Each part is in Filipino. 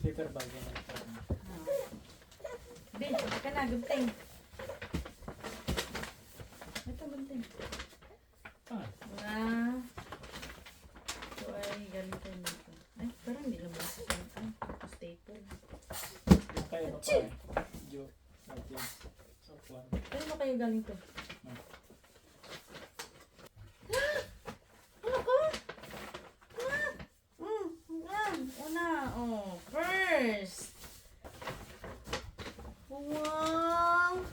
Paper bag yan. Ben, ka na, gunting. Ito, gunting. Ah. Ito ay ganito nito. Ay, parang hindi naman sa staple. Kaya ba pa? Jo. Natin. So, plan. Kaya mo kayo galing to? Ano ko? Una. Oh, first. Wow.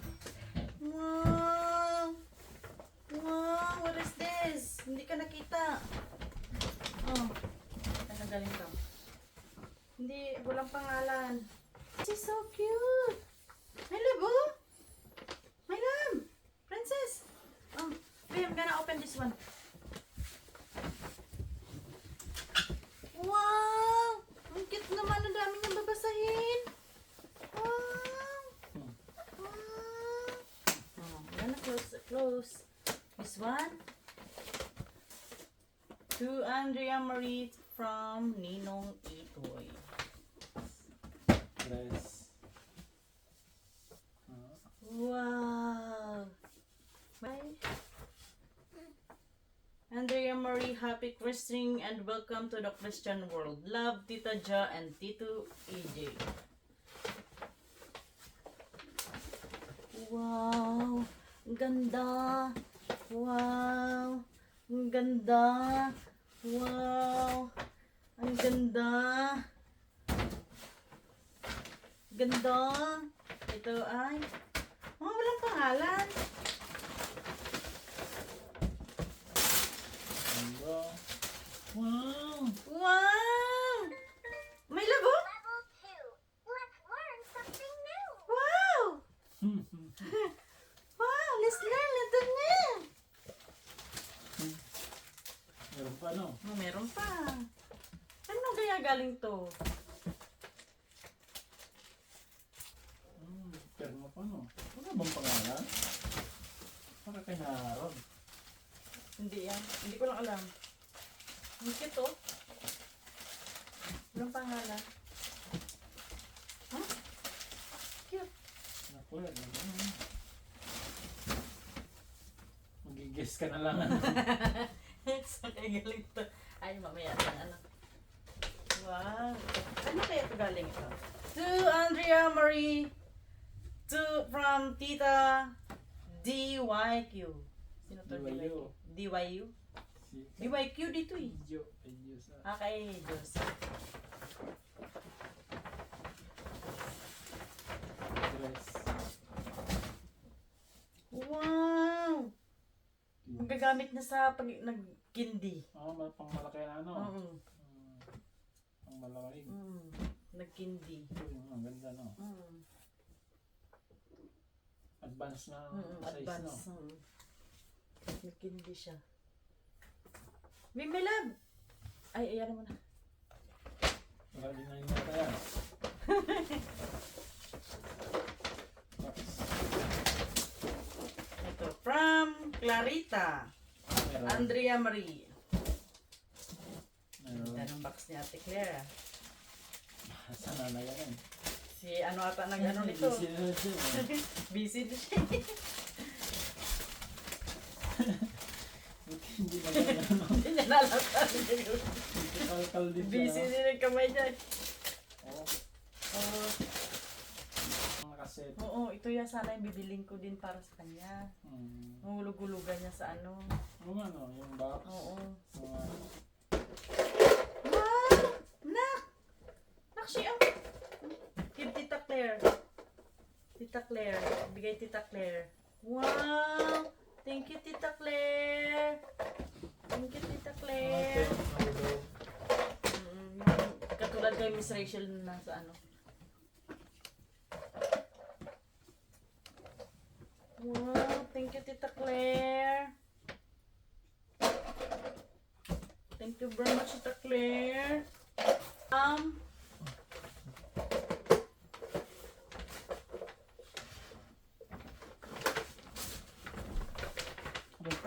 Wow. Wow, what is this? Hindi ka nakita. Oh, ano galing to? Hindi, walang pangalan. This is so cute. My love, oh. My love. Princess. Oh, wait, I'm gonna open this one. Wow. Ang cute naman. Ang dami niyang babasahin. Wow. Wow. Oh, I'm gonna close. This one. To Andrea Marie from Ninong Itoy. Dress. Wow. Bye. Andrea Marie, happy Christmas and welcome to the Christian world. Love, Tita Ja and Tito AJ. Wow. Ang ganda. Wow. Ang ganda. Wow. Ang ganda. Ganda. Ito ay walang pangalan. Wow. Wow. May labo? Level 2. Let's learn something new. Wow. Wow, let's learn ito na. Meron pa, no? Oh, meron pa. Ano kaya galing to? Pero mo pa, no? Wala bang pangalan? Para kay Harold. Hindi yan. Hindi ko lang alam. Ang cute oh. Walang pangalan. Huh? Cute. Nakulat naman. Magigess ka na lang. Saan kaya galing to? Ay, mamaya na ano. Wow. Ano kaya ito galing ito? To Andrea Marie. From Tita DYQ. Sino to? DYU. DYU? Si DYQ dito eh. Jo. Ay, Diyos. Kay Diyos. Dress. Wow! Magagamit na sa pag nagkindi. Oo, pang malaki na, ano? Oo. Pang malaki. Nagkindi. Ang ganda, no? Advance na size, Advance. no? Nagkindi siya. May love! Ay, ayan mo na. Wala din na yun nata yan. Ito, from Clarita. Meron. Andrea Marie. Meron. Ganda ng box ni Ate Claire. Sana na yan. Si ano ata nag-ano nito? Busy na siya. Busy na siya. Hindi na yan. Hindi niya nalata. Kalkal din siya. Busy din ang kamay niya. Oo. Oh. Mga kaset. Oo, ito yan sana yung bibiling ko din para sa kanya. Mahulog-hulugan niya sa ano. Oo nga, no? Yung box. Oo. Mga... Wow! Nak! Nakshi ang... Give Tita Claire. Tita Claire. Bigay Tita Claire. Wow! Thank you, Tita Claire. Thank you, Tita Claire. Katulad kay Miss Rachel na sa ano. Wow, thank you, Tita Claire. Thank you very much, Tita Claire.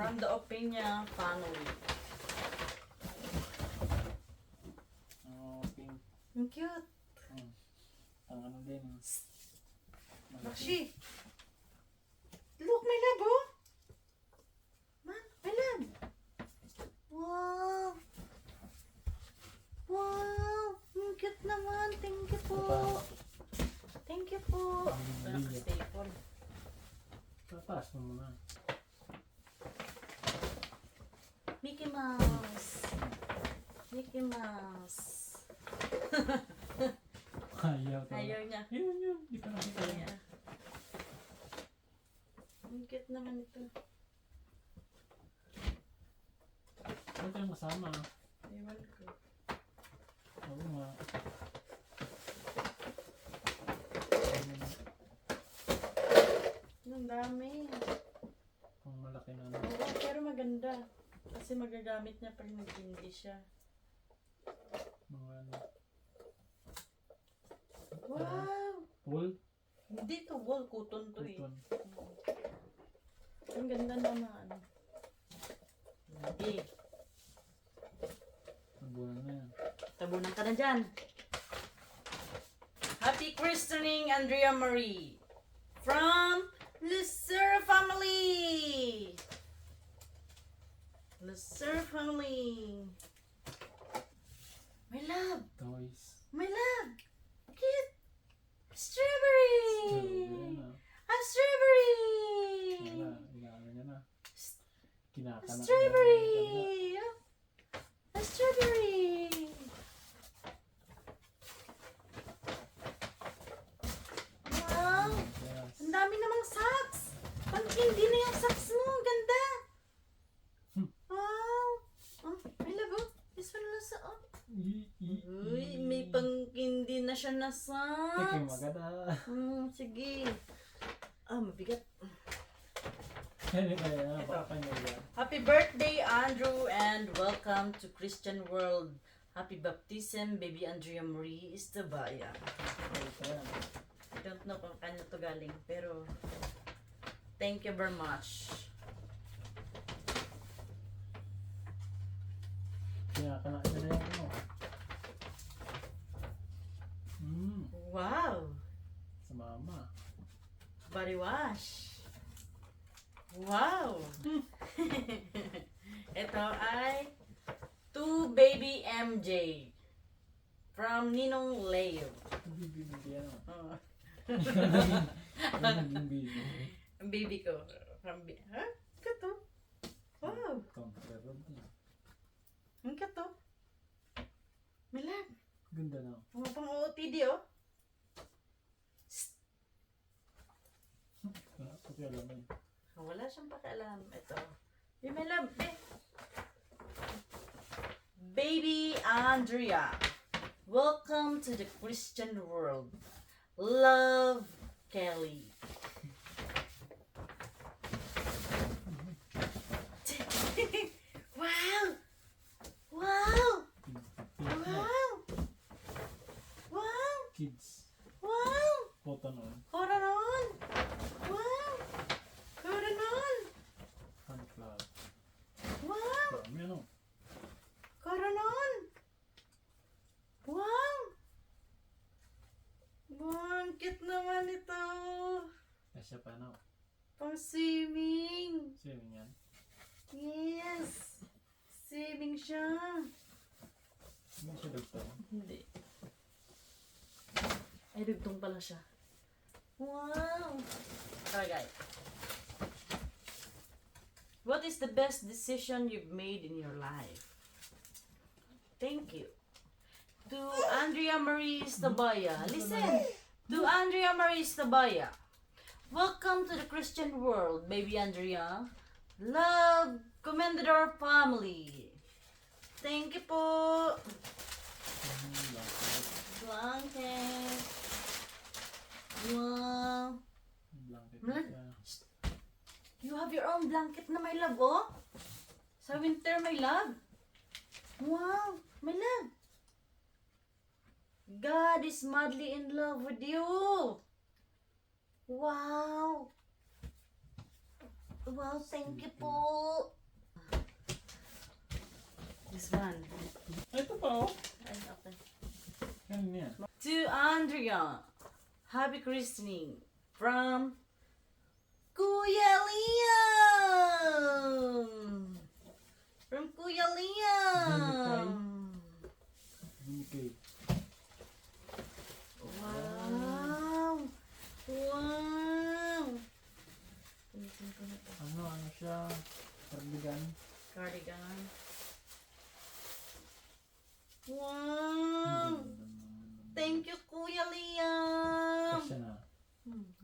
From the Opinion family. Oh, pink. Ang cute. Ang ano din. Bakshi! Look, my love, oh! Man, my love! Wow! Wow! Ang cute naman. Thank you po. Thank you po. Wala ka staple. Tapas mo muna. Mickey Mouse. Mickey Mouse. Ayaw to. Ayaw niya. Yun. Di pa nakita yun. Ayan. Ang cute naman ito. Ano tayong kasama? Ewan ko. Oo nga. Ang dami. Ang malaki na. Oo, pero maganda. Kasi magagamit niya pag nag-hindi siya. Mga ano. Wow! Pool? Hindi to wool. Cotton to eh. Cotton. Ang ganda naman. Hindi. Nabunan na yan. Tabunan ka na dyan. Happy christening, Andrea Marie. From Lucero family. Lucero family. My love. Toys. My love. Cute. Strawberry. Strawberry na. A strawberry. Wala. Inaano niya na. Kinakana. Strawberry. A strawberry. Wow. Yes. Ang dami namang socks. Pag hindi na yung socks mo, ang ganda. Wow. Oh, I love it. This one also. Oh. Uy, may pangkindi na siya na Teka, socks. maganda. Sige. Mabigat. Kaya, papanya yan. Happy birthday, Andrew, and welcome to Christian World. Happy baptism, baby Andrea Marie Istabaya. I don't know kung kanya to galing, pero thank you very much. Kinakana na yung ano. Wow! Sa mama. Body wash. Wow! Ito ay to baby MJ from Ninong Leo. Bibigyan mo. Oh. Ano naging baby? Ang baby ko. Ha? Kato. Wow! Comfortable din. Ang kato. Milan. Ganda na. Mga pang OOTD oh. Wala ko kaya alam yun. Wala siyang pakialam. Ito. Yung may love. Baby Andrea. Welcome to the Christian world. Love, Kelly. Wow! Wow! Wow! Wow! Kids. Wow! Cotton on. Koranon! Wow! Koranon! Fan club. Wow! Dami ano. Koranon! Wow! Wow, ang cute naman ito. Kasya pa ano. Pang swimming. Swimming yan. Yes. Swimming siya. Hindi siya dagtong. Hindi. Ay, dugtong pala siya. Wow! Okay. What is the best decision you've made in your life? Thank you. To Andrea Marie Stabaya. Listen! To Andrea Marie Stabaya. Welcome to the Christian world, baby Andrea. Love, Commendador family. Thank you po. Blanket. Wow. Blanket Mlan? siya. You have your own blanket na my love, oh. Sa winter, my love. Wow, my love. God is madly in love with you. Wow. Wow, thank you po. This one. Ito pa oh. Ay, okay. Yan Ano yan? To Andrea, happy christening from Kuya Liam. From Kuya Liam. Bumikay. Wow. Wow. Pinitin ko na to. Ano siya? Cardigan. Cardigan. Wow. Thank you, Kuya Liam. Kasya na.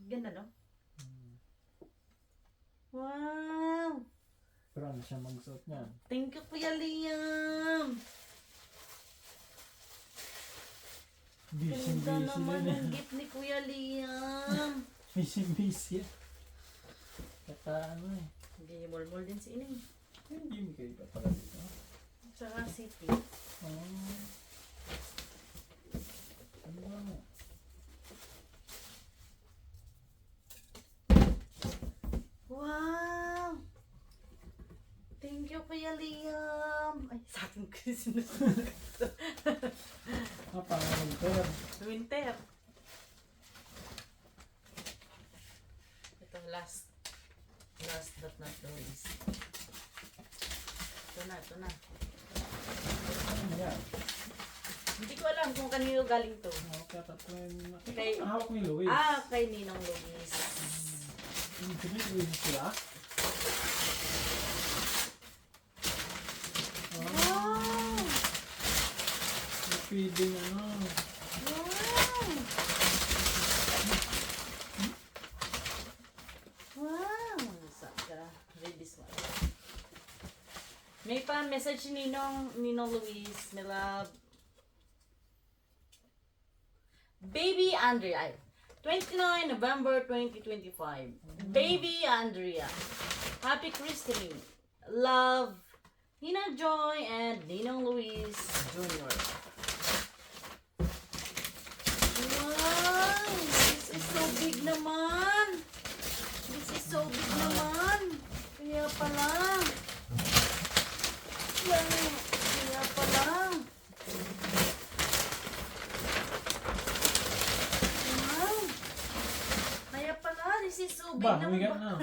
Ganda, no? Wow. Pero ano siya magsuot niyan? Thank you, Kuya Liam. Ganda naman na ang gift ni Kuya Liam. Busy. Kata ano eh. Hindi, mol-mol din si Ining. Hindi mo kayo pa pala dito. Tsaka city. Ano ba mo? Wow! Thank you, Kuya Liam. Ay, sa akin ko sinunod. Pangalan. Winter. Ito, last but not the least. Ito na. Ano yan? Hindi ko alam kung kanino galing to. Okay, tatlo yung... Kay- Hawak ni Louis. Kay Ninong Luis. Sabi ko yun sila? Wow! Pwedeng ano. Wow! Wow! Saka, read this one. May pa-message si Ninong Luis, my love. Baby Andrea, 29 November 2025. Baby Andrea, happy christening. Love, Nina Joy and Ninong Luis Jr. Wow! This is so big naman! Kaya pala. Wow! Kaya pala, this is so big Ba, naman. humiga na.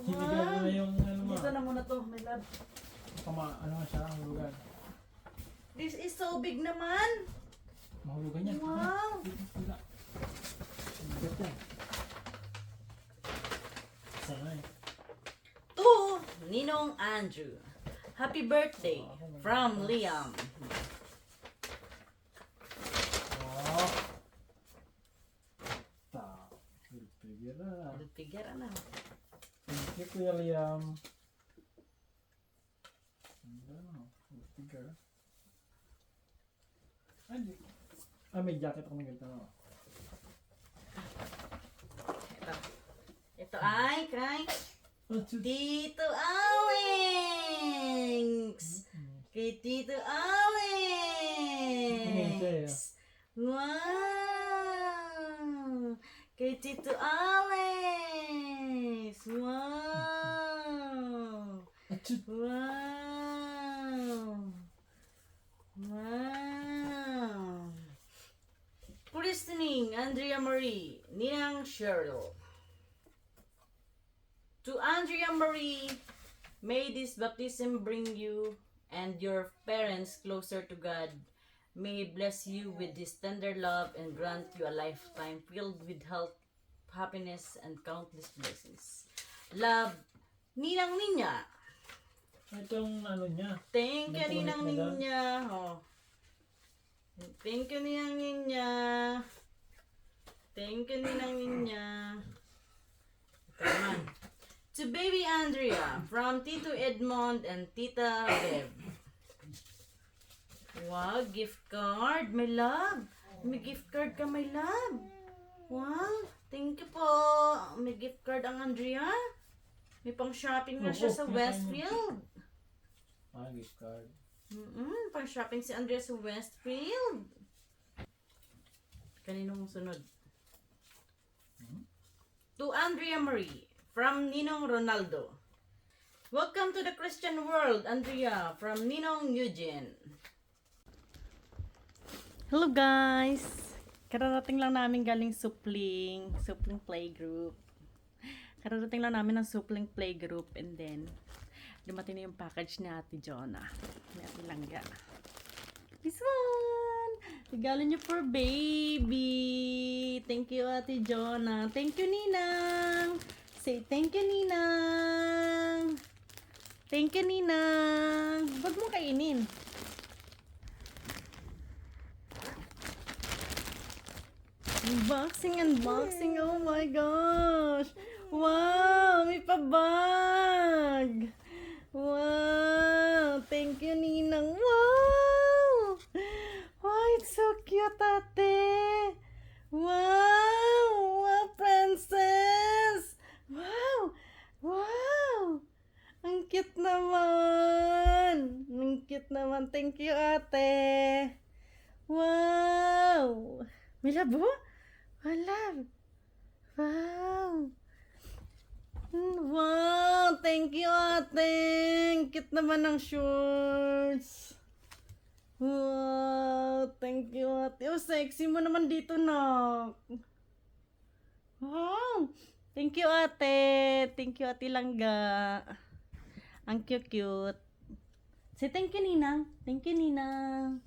Hiniga mo na yung ano mo. Dito na muna to, my love. Ano nga siya, hulugan. This is so big naman. Mahulugan yan. Wow! Wala. Bigat yan. Sana eh. To Ninong Andrew, happy birthday from Liam. Oh. Pigil na. Figure na. Thank you, Kuya Liam. Ano? Figure. May jacket ako ng ganito. Ito ay kay Tito Alex. Kay Tito Alex. Wow. Kay Tito Alex. Wow. Wow. Christening, Andrea Marie, Ninang Cheryl. To Andrea Marie, may this baptism bring you and your parents closer to God. May He bless you with His tender love and grant you a lifetime filled with health, happiness, and countless blessings. Love, Ninang Ninya. Itong ano niya. Thank you, May Ninang punit na Ninya. Oh. Thank you, Ninang Ninya. Thank you, Ninang Ninya. Ito naman. To baby Andrea from Tito Edmond and Tita Bev. Wow, gift card, my love. May gift card ka, my love. Wow, thank you po. May gift card ang Andrea. May pang shopping na siya sa Westfield. Gift card. Pang shopping si Andrea sa Westfield. Kaninong sunod? To Andrea Marie from Ninong Ronaldo. Welcome to the Christian world, Andrea, from Ninong Eugene. Hello guys! Kararating lang namin galing supling playgroup. Kararating lang namin ng supling playgroup and then dumating na yung package ni Ate Jonah. Ni Ate Langga. This one! Regalo niyo for baby! Thank you Ate Jonah. Thank you Ninang! Say thank you Ninang! Thank you Ninang! Huwag mo kainin. Unboxing, oh my gosh! Wow! May pabag! Wow! Thank you, Ninang! Wow! Wow, it's so cute, ate! Wow! Wow, princess! Wow! Wow! Ang cute naman! Ang cute naman. Thank you, ate! Wow! May labo? Wala. Wow. Wow. Thank you, ate. Ang cute naman ng shorts. Wow. Thank you, ate. Oh, sexy mo naman dito, nak. Wow. Thank you, ate. Thank you, ate Langga. Ang cute-cute. Say thank you, Ninang. Thank you, Ninang.